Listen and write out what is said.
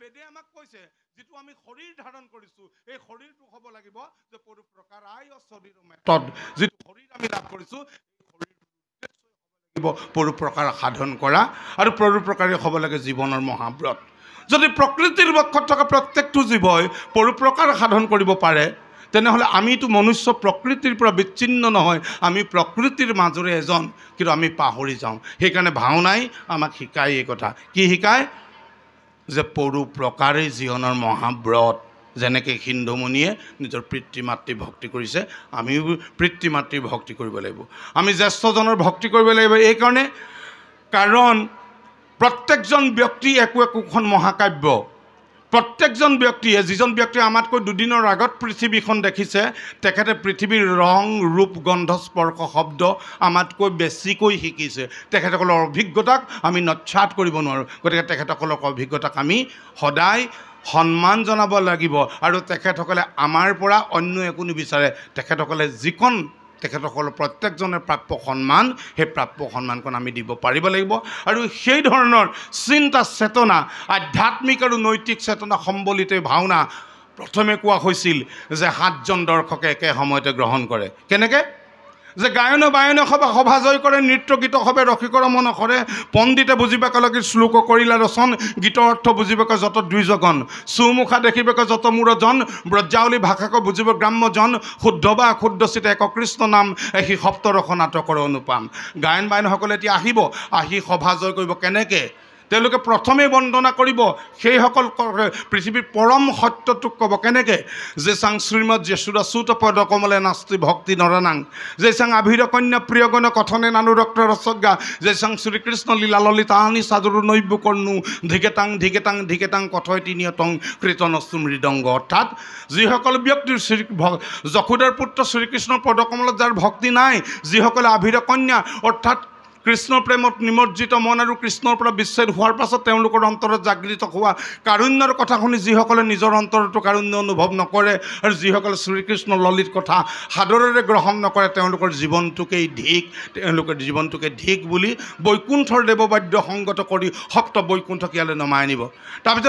বেদে আমাক কৈছে যেটো আমি শৰীৰ ধাৰণ কৰিছো এই শৰীৰটো হ'ব লাগিব যে পৰু প্ৰকাৰায় শৰীৰ মেতদ যেটো শৰীৰ আমি লাভ কৰিছো পৰু প্ৰকাৰ সাধন কৰা আৰু পৰু প্ৰকাৰে হ'ব লাগে জীৱনৰ মহাব্ৰত যদি প্ৰকৃতিৰ বক্ষত থকা প্ৰত্যেকটো জীৱই পৰু প্ৰকাৰ সাধন কৰিব পাৰে তেনেহলে আমিতো মনুষ্য প্ৰকৃতিৰ পৰা বিচ্ছিন্ন নহয় আমি প্ৰকৃতিৰ মাজৰে এজন কিন্তু আমি পাহৰি যাওঁ সেইকাৰণে ভাওনাই আমাক শিকায় এই কথা কি শিকায় যে পৰু প্ৰকাৰে জীৱনৰ মহাব্ৰত যেনেকৈ হিন্দুমণিয়ে নিজৰ পিতৃ মাতৃ ভক্তি কৰিছে আমিও পিতৃ মাতৃৰ ভক্তি কৰিব লাগিব আমি জ্যেষ্ঠজনৰ ভক্তি কৰিব লাগিব এই কাৰণে কাৰণ প্ৰত্যেকজন ব্যক্তি একোখন মহাকাব্য প্ৰত্যেকজন ব্যক্তিয়ে যিজন ব্যক্তিয়ে আমাতকৈ দুদিনৰ আগত পৃথিৱীখন দেখিছে তেখেতে পৃথিৱীৰ ৰং ৰূপ গন্ধ স্পৰ্শ শব্দ আমাতকৈ বেছিকৈ শিকিছে তেখেতসকলৰ অভিজ্ঞতাক আমি নচ্ছাত কৰিব নোৱাৰোঁ গতিকে তেখেতসকলৰ অভিজ্ঞতাক আমি সদায় সন্মান জনাব লাগিব আৰু তেখেতসকলে আমাৰ পৰা অন্য একো নিবিচাৰে তেখেতসকলে যিকণ তেখেতসকলৰ প্ৰত্যেকজনৰ প্ৰাপ্য সন্মান সেই প্ৰাপ্য সন্মানকণ আমি দিব পাৰিব লাগিব আৰু সেই ধৰণৰ চিন্তা চেতনা আধ্যাত্মিক আৰু নৈতিক চেতনা সম্বলিত ভাওনা প্ৰথমে কোৱা হৈছিল যে 7জন দৰ্শকে একে সময়তে গ্ৰহণ কৰে কেনেকৈ যে গায়ন বায়ন সভা জয় কৰে নৃত্য গীত সবে ৰসিকৰ মন কৰে পণ্ডিতে বুজিবাক লাগি শ্লোক কৰিলা ৰচন গীতৰ অৰ্থ বুজিবাক যত দ্বিজগণ সুমুখা দেখিবাক যত মূৰজন ব্ৰজাৱলী ভাষাক বুজিব গ্ৰাম্যজন শুদ্ধ বা অশুদ্ধ চিত এক কৃষ্ণ নাম সি সপ্তৰস নাটকৰ অনুপাম গায়ন বায়নসকলে এতিয়া আহিব আহি সভা জয় কৰিব কেনেকৈ তেওঁলোকে প্ৰথমে বন্দনা কৰিব সেইসকল পৃথিৱীৰ পৰম সত্যটোক ক'ব কেনেকৈ যে চাং শ্ৰীমদ যশোদা চুত পদ কমলে নাস্তি ভক্তি নৰনাং যে চাং আভিৰ কন্যা প্ৰিয়গণ কথনে নানুৰক্ত ৰসজ্ঞা যে চাং শ্ৰীকৃষ্ণ লীলা ললিতানি সাজুৰ নৈব্য কৰ্ণু ধিকেতাং ধিকেতাং ধিকেতাং কথয় তিনিয়তং কীৰ্তনস্তু মৃদংগ অৰ্থাৎ যিসকল ব্যক্তিৰ যশোদাৰ পুত্ৰ শ্ৰীকৃষ্ণৰ পদকমলত যাৰ ভক্তি নাই যিসকলে আভিৰ কন্যা অৰ্থাৎ কৃষ্ণ প্ৰেমত নিমজ্জিত মন আৰু কৃষ্ণৰ পৰা বিচ্ছেদ হোৱাৰ পাছত তেওঁলোকৰ অন্তৰত জাগৃত হোৱা কাৰুণ্যৰ কথা শুনি যিসকলে নিজৰ অন্তৰতো কাৰুণ্য অনুভৱ নকৰে আৰু যিসকলে শ্ৰীকৃষ্ণ ললিত কথা সাদৰেৰে গ্ৰহণ নকৰে তেওঁলোকৰ জীৱনটোকেই ধিক বুলি বৈকুণ্ঠৰ দেৱবাদ্য সংগত কৰি সপ্ত বৈকুণ্ঠক ইয়ালৈ নমাই আনিব তাৰপিছত